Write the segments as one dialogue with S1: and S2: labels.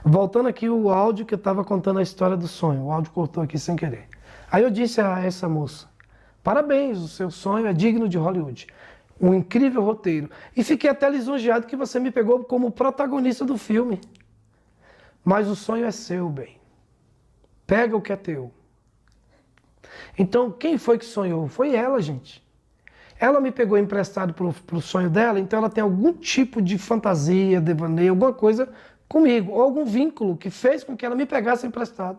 S1: Voltando aqui o áudio que eu estava contando a história do sonho. O áudio cortou aqui sem querer. Aí eu disse a essa moça, parabéns, o seu sonho é digno de Hollywood. Um incrível roteiro. E fiquei até lisonjeado que você me pegou como protagonista do filme. Mas o sonho é seu, bem. Pega o que é teu. Então, quem foi que sonhou? Foi ela, gente. Ela me pegou emprestado para o sonho dela, então ela tem algum tipo de fantasia, devaneio, alguma coisa comigo, ou algum vínculo que fez com que ela me pegasse emprestado.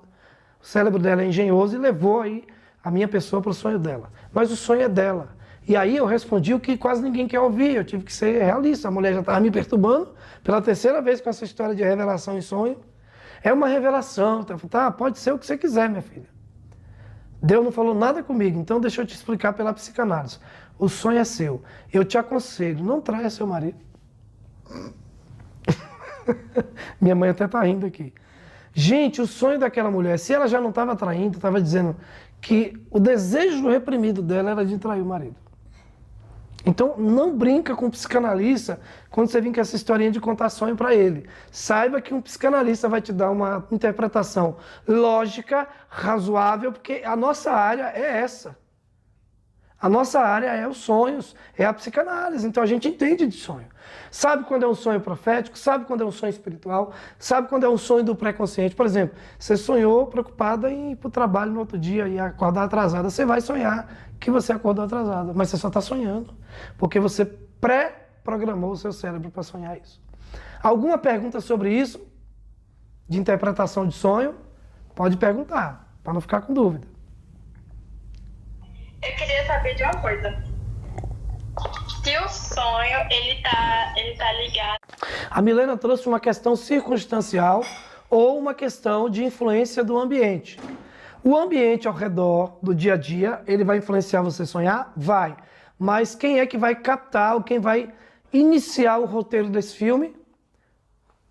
S1: O cérebro dela é engenhoso e levou aí a minha pessoa para o sonho dela. Mas o sonho é dela. E aí eu respondi o que quase ninguém quer ouvir, eu tive que ser realista. A mulher já estava me perturbando pela terceira vez com essa história de revelação em sonho. É uma revelação, tá? Pode ser o que você quiser, minha filha. Deus não falou nada comigo, então deixa eu te explicar pela psicanálise. O sonho é seu. Eu te aconselho, não traia seu marido. Minha mãe até está rindo aqui. Gente, o sonho daquela mulher, se ela já não estava traindo, estava dizendo que o desejo reprimido dela era de trair o marido. Então, não brinca com um psicanalista quando você vir com essa historinha de contar sonho para ele. Saiba que um psicanalista vai te dar uma interpretação lógica, razoável, porque a nossa área é essa. A nossa área é os sonhos, é a psicanálise. Então, a gente entende de sonho. Sabe quando é um sonho profético, sabe quando é um sonho espiritual, sabe quando é um sonho do pré-consciente. Por exemplo, você sonhou preocupada em ir para o trabalho no outro dia e acordar atrasada. Você vai sonhar que você acordou atrasada, mas você só está sonhando, porque você pré-programou o seu cérebro para sonhar isso. Alguma pergunta sobre isso? De interpretação de sonho? Pode perguntar, para não ficar com dúvida.
S2: Eu queria saber de uma coisa. Se o sonho, ele tá ligado...
S1: A Milena trouxe uma questão circunstancial ou uma questão de influência do ambiente. O ambiente ao redor do dia a dia, ele vai influenciar você sonhar? Vai. Mas quem é que vai captar ou quem vai iniciar o roteiro desse filme?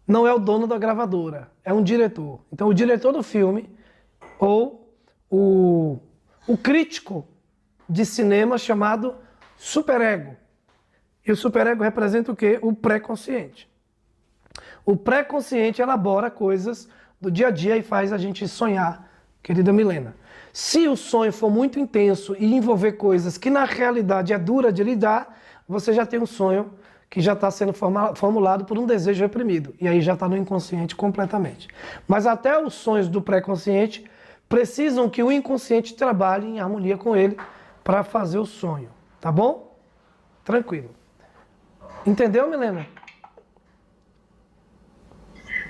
S1: Não é o dono da gravadora, é um diretor. Então o diretor do filme ou o crítico de cinema chamado superego. E o superego representa o quê? O pré-consciente. O pré-consciente elabora coisas do dia a dia e faz a gente sonhar, querida Milena. Se o sonho for muito intenso e envolver coisas que na realidade é dura de lidar, você já tem um sonho que já está sendo formulado por um desejo reprimido. E aí já está no inconsciente completamente. Mas até os sonhos do pré-consciente precisam que o inconsciente trabalhe em harmonia com ele para fazer o sonho. Tá bom? Tranquilo. Entendeu, Milena?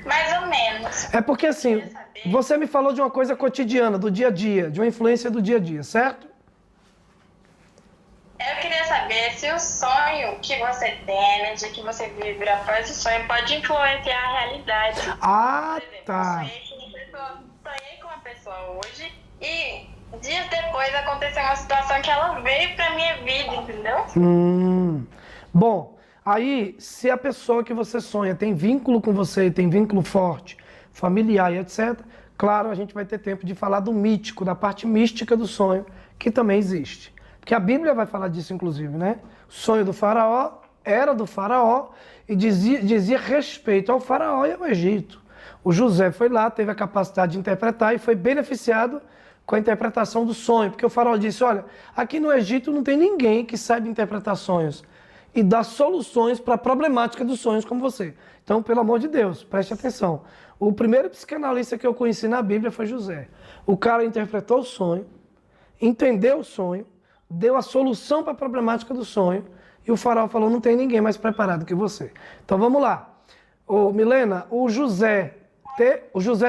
S2: Mais ou menos.
S1: É porque assim, você me falou de uma coisa cotidiana, do dia a dia, de uma influência do dia a dia, certo?
S2: Eu queria saber se o sonho que você tem, no dia que você vibra após o sonho, pode influenciar a realidade.
S1: Ah,
S2: Por exemplo,
S1: tá.
S2: sonhei com uma pessoa hoje e dias depois aconteceu uma situação que ela veio pra minha vida, entendeu?
S1: Bom, aí se a pessoa que você sonha tem vínculo com você, tem vínculo forte, familiar e etc., claro, a gente vai ter tempo de falar do mítico, da parte mística do sonho, que também existe. Porque a Bíblia vai falar disso, inclusive, né? O sonho do faraó era do faraó e dizia respeito ao faraó e ao Egito. O José foi lá, teve a capacidade de interpretar e foi beneficiado com a interpretação do sonho. Porque o faraó disse, olha, aqui no Egito não tem ninguém que saiba interpretar sonhos e dar soluções para a problemática dos sonhos como você. Então, pelo amor de Deus, preste atenção. O primeiro psicanalista que eu conheci na Bíblia foi José. O cara interpretou o sonho, entendeu o sonho, deu a solução para a problemática do sonho e o faraó falou, não tem ninguém mais preparado que você. Então vamos lá. Milena, o José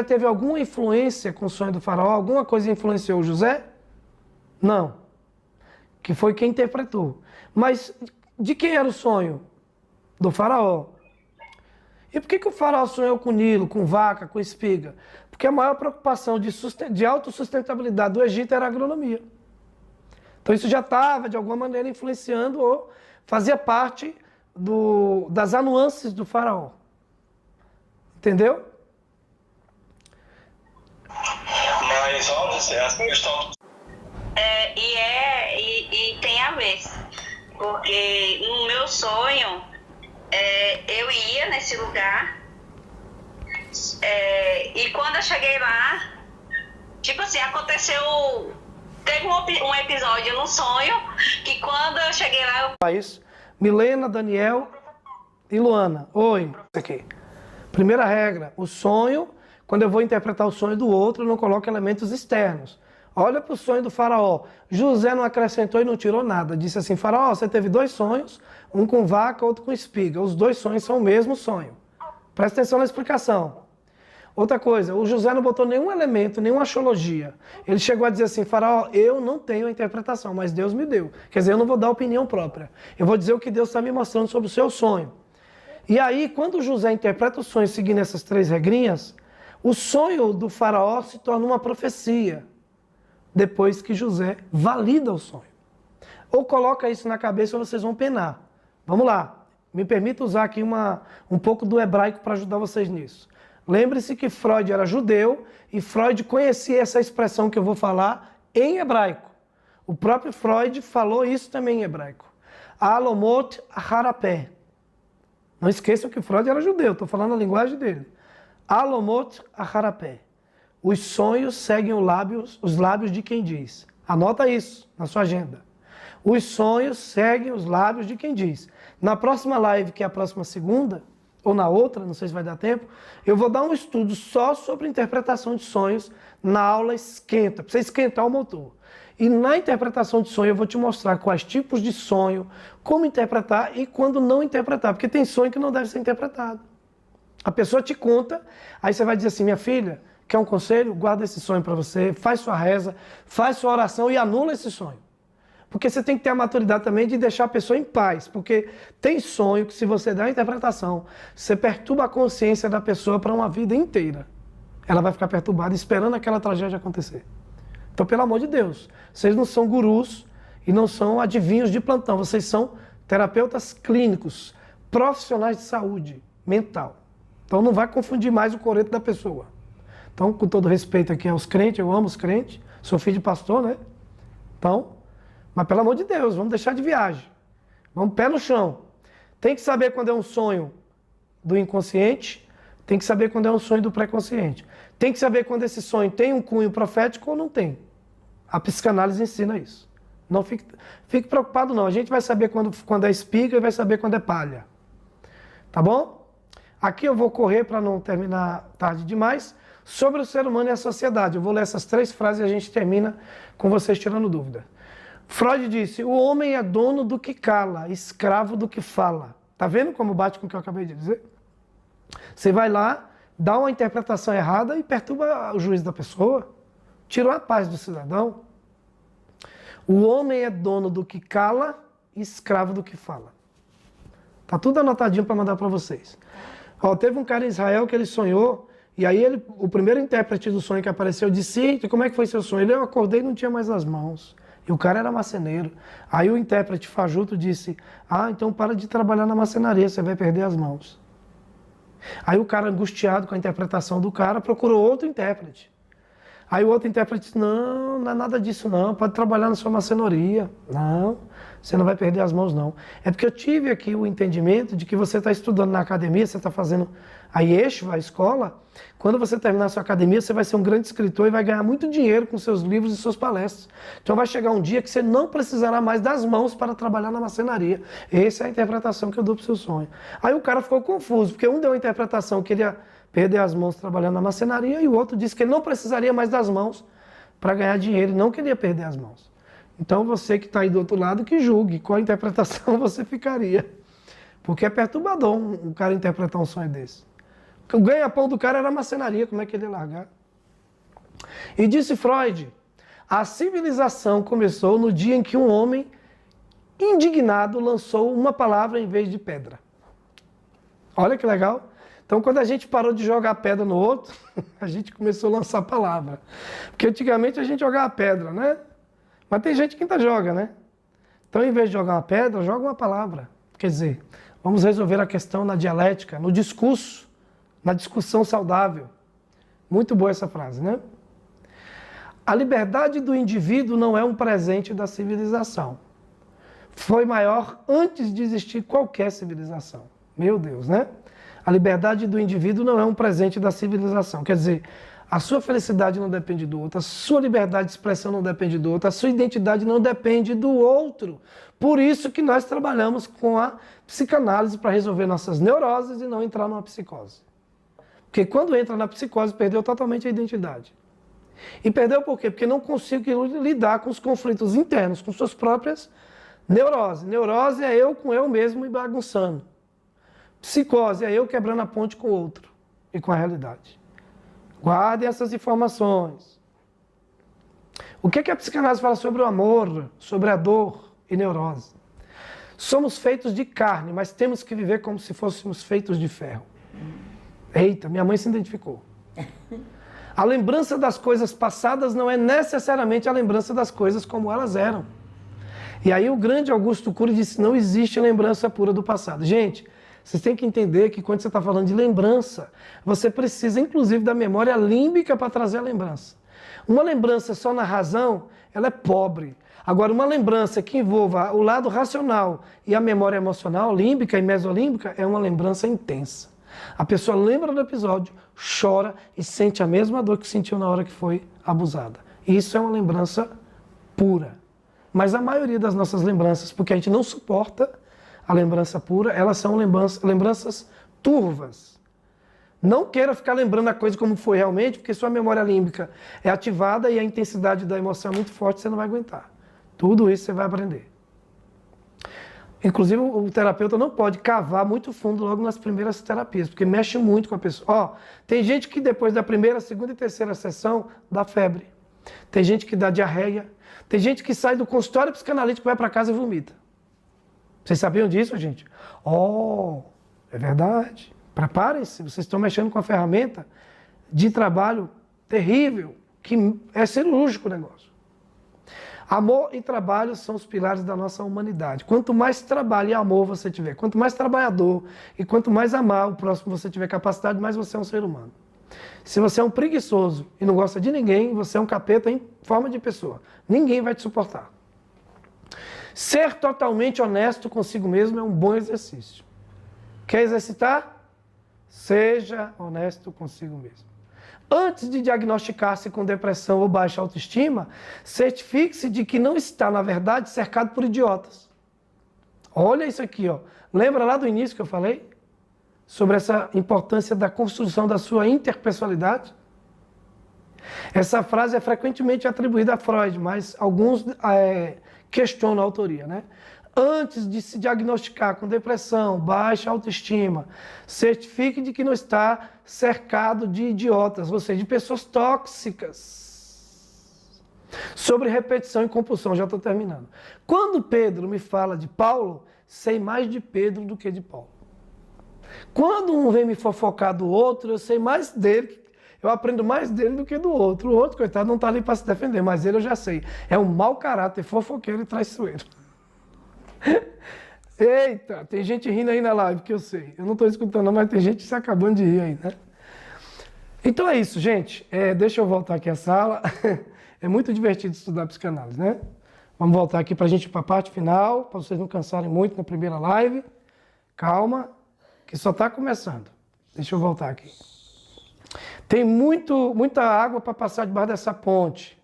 S1: teve alguma influência com o sonho do faraó? Alguma coisa influenciou o José? Não. Que foi quem interpretou. Mas de quem era o sonho? Do faraó. E por que o faraó sonhou com Nilo, com vaca, com espiga? Porque a maior preocupação de autossustentabilidade do Egito era a agronomia. Então isso já estava, de alguma maneira, influenciando ou fazia parte das anuances do faraó. Entendeu?
S3: Mas olha, essa questão...
S2: E tem a ver. Porque no meu sonho, eu ia nesse lugar
S4: E quando eu cheguei lá, tipo assim, aconteceu... Teve um episódio no sonho, que quando eu cheguei lá...
S1: Isso. Milena, Daniel e Luana. Oi. Aqui. Primeira regra, o sonho, quando eu vou interpretar o sonho do outro, eu não coloco elementos externos. Olha para o sonho do faraó. José não acrescentou e não tirou nada. Disse assim, faraó, você teve 2 sonhos, um com vaca, outro com espiga. Os 2 sonhos são o mesmo sonho. Presta atenção na explicação. Outra coisa, o José não botou nenhum elemento, nenhuma axiologia. Ele chegou a dizer assim, faraó, eu não tenho a interpretação, mas Deus me deu. Quer dizer, eu não vou dar opinião própria. Eu vou dizer o que Deus está me mostrando sobre o seu sonho. E aí, quando o José interpreta o sonho seguindo essas 3 regrinhas, o sonho do faraó se torna uma profecia, depois que José valida o sonho. Ou coloca isso na cabeça ou vocês vão penar. Vamos lá, me permita usar aqui um pouco do hebraico para ajudar vocês nisso. Lembre-se que Freud era judeu e Freud conhecia essa expressão que eu vou falar em hebraico. O próprio Freud falou isso também em hebraico. Alomot harapé. Não esqueçam que Freud era judeu, estou falando a linguagem dele. Alomot harapé. Os sonhos seguem os lábios de quem diz. Anota isso na sua agenda. Os sonhos seguem os lábios de quem diz. Na próxima live, que é a próxima segunda, ou na outra, não sei se vai dar tempo, eu vou dar um estudo só sobre interpretação de sonhos na aula Esquenta, para você esquentar o motor. E na interpretação de sonho eu vou te mostrar quais tipos de sonho, como interpretar e quando não interpretar, porque tem sonho que não deve ser interpretado. A pessoa te conta, aí você vai dizer assim, minha filha, quer um conselho? Guarda esse sonho para você, faz sua reza, faz sua oração e anula esse sonho. Porque você tem que ter a maturidade também de deixar a pessoa em paz. Porque tem sonho que se você der a interpretação, você perturba a consciência da pessoa para uma vida inteira. Ela vai ficar perturbada esperando aquela tragédia acontecer. Então, pelo amor de Deus, vocês não são gurus e não são adivinhos de plantão. Vocês são terapeutas clínicos, profissionais de saúde mental. Então não vai confundir mais o coreto da pessoa. Então, com todo respeito aqui aos crentes, eu amo os crentes, sou filho de pastor, né? Então... Mas, pelo amor de Deus, vamos deixar de viagem. Vamos pé no chão. Tem que saber quando é um sonho do inconsciente, tem que saber quando é um sonho do pré-consciente. Tem que saber quando esse sonho tem um cunho profético ou não tem. A psicanálise ensina isso. Não fique preocupado, não. A gente vai saber quando é espiga e vai saber quando é palha. Tá bom? Aqui eu vou correr para não terminar tarde demais. Sobre o ser humano e a sociedade. Eu vou ler essas 3 frases e a gente termina com vocês tirando dúvida. Freud disse, o homem é dono do que cala, escravo do que fala. Tá vendo como bate com o que eu acabei de dizer? Você vai lá, dá uma interpretação errada e perturba o juízo da pessoa. Tirou a paz do cidadão. O homem é dono do que cala, escravo do que fala. Tá tudo anotadinho para mandar para vocês. Ó, teve um cara em Israel que ele sonhou, e aí o primeiro intérprete do sonho que apareceu disse, como é que foi seu sonho? Eu acordei e não tinha mais as mãos. E o cara era marceneiro. Aí o intérprete fajuto disse, então para de trabalhar na marcenaria, você vai perder as mãos. Aí o cara, angustiado com a interpretação do cara, procurou outro intérprete. Aí o outro intérprete disse, não é nada disso não, pode trabalhar na sua marcenaria. Não, você não vai perder as mãos não. É porque eu tive aqui o entendimento de que você está estudando na academia, você está fazendo a yeshiva, a escola. Quando você terminar a sua academia, você vai ser um grande escritor e vai ganhar muito dinheiro com seus livros e suas palestras. Então vai chegar um dia que você não precisará mais das mãos para trabalhar na marcenaria. Essa é a interpretação que eu dou para o seu sonho. Aí o cara ficou confuso, porque um deu a interpretação que ele ia perder as mãos trabalhando na marcenaria e o outro disse que ele não precisaria mais das mãos para ganhar dinheiro e não queria perder as mãos. Então você que está aí do outro lado que julgue qual interpretação você ficaria. Porque é perturbador um cara interpretar um sonho desse. O ganha-pão do cara era a marcenaria, como é que ele ia largar? E disse Freud, a civilização começou no dia em que um homem indignado lançou uma palavra em vez de pedra. Olha que legal. Então, quando a gente parou de jogar pedra no outro, a gente começou a lançar a palavra. Porque antigamente a gente jogava pedra, né? Mas tem gente que ainda joga, né? Então, em vez de jogar uma pedra, joga uma palavra. Quer dizer, vamos resolver a questão na dialética, no discurso, na discussão saudável. Muito boa essa frase, né? A liberdade do indivíduo não é um presente da civilização. Foi maior antes de existir qualquer civilização. Meu Deus, né? A liberdade do indivíduo não é um presente da civilização. Quer dizer, a sua felicidade não depende do outro, a sua liberdade de expressão não depende do outro, a sua identidade não depende do outro. Por isso que nós trabalhamos com a psicanálise para resolver nossas neuroses e não entrar numa psicose. Porque quando entra na psicose, perdeu totalmente a identidade. E perdeu por quê? Porque não consigo lidar com os conflitos internos, com suas próprias neuroses. Neurose é eu com eu mesmo e bagunçando. Psicose é eu quebrando a ponte com o outro e com a realidade. Guardem essas informações. O que a psicanálise fala sobre o amor, sobre a dor e neurose? Somos feitos de carne, mas temos que viver como se fôssemos feitos de ferro. Eita, minha mãe se identificou. A lembrança das coisas passadas não é necessariamente a lembrança das coisas como elas eram. E aí o grande Augusto Cury disse, não existe lembrança pura do passado. Gente, vocês têm que entender que quando você está falando de lembrança, você precisa inclusive da memória límbica para trazer a lembrança. Uma lembrança só na razão, ela é pobre. Agora, uma lembrança que envolva o lado racional e a memória emocional, límbica e mesolímbica, é uma lembrança intensa. A pessoa lembra do episódio, chora e sente a mesma dor que sentiu na hora que foi abusada. Isso é uma lembrança pura. Mas a maioria das nossas lembranças, porque a gente não suporta a lembrança pura, elas são lembranças turvas. Não queira ficar lembrando a coisa como foi realmente, porque sua memória límbica é ativada e a intensidade da emoção é muito forte, você não vai aguentar. Tudo isso você vai aprender. Inclusive, o terapeuta não pode cavar muito fundo logo nas primeiras terapias, porque mexe muito com a pessoa. Ó, tem gente que depois da primeira, segunda e terceira sessão dá febre. Tem gente que dá diarreia. Tem gente que sai do consultório psicanalítico, vai para casa e vomita. Vocês sabiam disso, gente? Oh, é verdade. Preparem-se, vocês estão mexendo com a ferramenta de trabalho terrível, que é cirúrgico o negócio. Amor e trabalho são os pilares da nossa humanidade. Quanto mais trabalho e amor você tiver, quanto mais trabalhador e quanto mais amar o próximo você tiver capacidade, mais você é um ser humano. Se você é um preguiçoso e não gosta de ninguém, você é um capeta em forma de pessoa. Ninguém vai te suportar. Ser totalmente honesto consigo mesmo é um bom exercício. Quer exercitar? Seja honesto consigo mesmo. Antes de diagnosticar-se com depressão ou baixa autoestima, certifique-se de que não está, na verdade, cercado por idiotas. Olha isso aqui, ó. Lembra lá do início que eu falei? Sobre essa importância da construção da sua interpessoalidade? Essa frase é frequentemente atribuída a Freud, mas alguns questionam a autoria, né? Antes de se diagnosticar com depressão, baixa autoestima, certifique de que não está cercado de idiotas, ou seja, de pessoas tóxicas. Sobre repetição e compulsão, já estou terminando. Quando Pedro me fala de Paulo, sei mais de Pedro do que de Paulo. Quando um vem me fofocar do outro, eu sei mais dele, eu aprendo mais dele do que do outro. O outro, coitado, não está ali para se defender, mas ele eu já sei. É um mau caráter, fofoqueiro e traiçoeiro. Eita, tem gente rindo aí na live, que eu sei. Eu não estou escutando, mas tem gente se acabando de rir aí, né? Então é isso, gente. Deixa eu voltar aqui à sala. É muito divertido estudar psicanálise, né? Vamos voltar aqui para a gente ir para a parte final, para vocês não cansarem muito na primeira live. Calma, que só está começando. Deixa eu voltar aqui. Tem muita água para passar debaixo dessa ponte.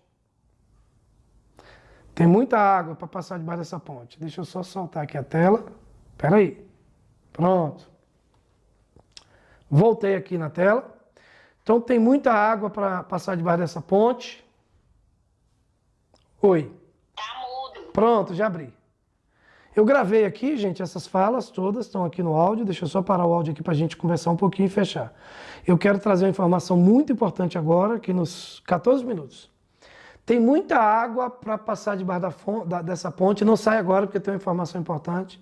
S1: Tem muita água para passar debaixo dessa ponte. Deixa eu só soltar aqui a tela. Espera aí. Pronto. Voltei aqui na tela. Então tem muita água para passar debaixo dessa ponte. Oi.
S4: Tá mudo.
S1: Pronto, já abri. Eu gravei aqui, gente, essas falas todas estão aqui no áudio. Deixa eu só parar o áudio aqui para a gente conversar um pouquinho e fechar. Eu quero trazer uma informação muito importante agora, aqui nos 14 minutos. Tem muita água para passar debaixo dessa ponte. Não sai agora porque tem uma informação importante.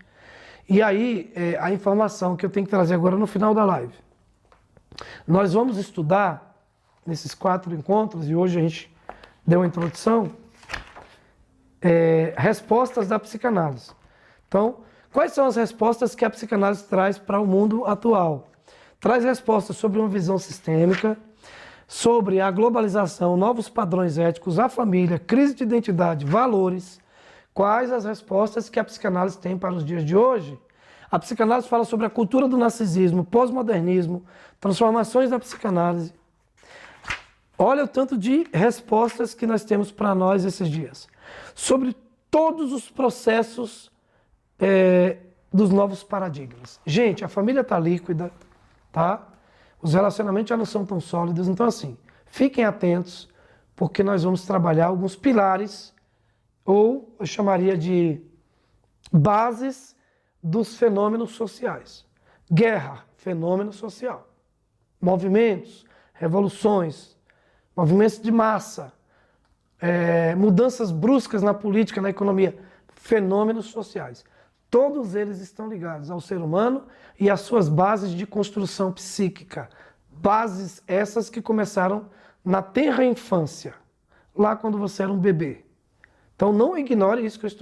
S1: E aí, a informação que eu tenho que trazer agora no final da live. Nós vamos estudar, nesses 4 encontros, e hoje a gente deu uma introdução, respostas da psicanálise. Então, quais são as respostas que a psicanálise traz para o mundo atual? Traz respostas sobre uma visão sistêmica, sobre a globalização, novos padrões éticos, a família, crise de identidade, valores. Quais as respostas que a psicanálise tem para os dias de hoje? A psicanálise fala sobre a cultura do narcisismo, pós-modernismo, transformações da psicanálise. Olha o tanto de respostas que nós temos para nós esses dias. Sobre todos os processos dos novos paradigmas. Gente, a família está líquida, tá? Os relacionamentos já não são tão sólidos. Então, assim, fiquem atentos, porque nós vamos trabalhar alguns pilares, ou eu chamaria de bases dos fenômenos sociais. Guerra, fenômeno social. Movimentos, revoluções, movimentos de massa, mudanças bruscas na política, na economia, fenômenos sociais. Todos eles estão ligados ao ser humano e às suas bases de construção psíquica. Bases essas que começaram na tenra infância, lá quando você era um bebê. Então não ignore isso que eu estou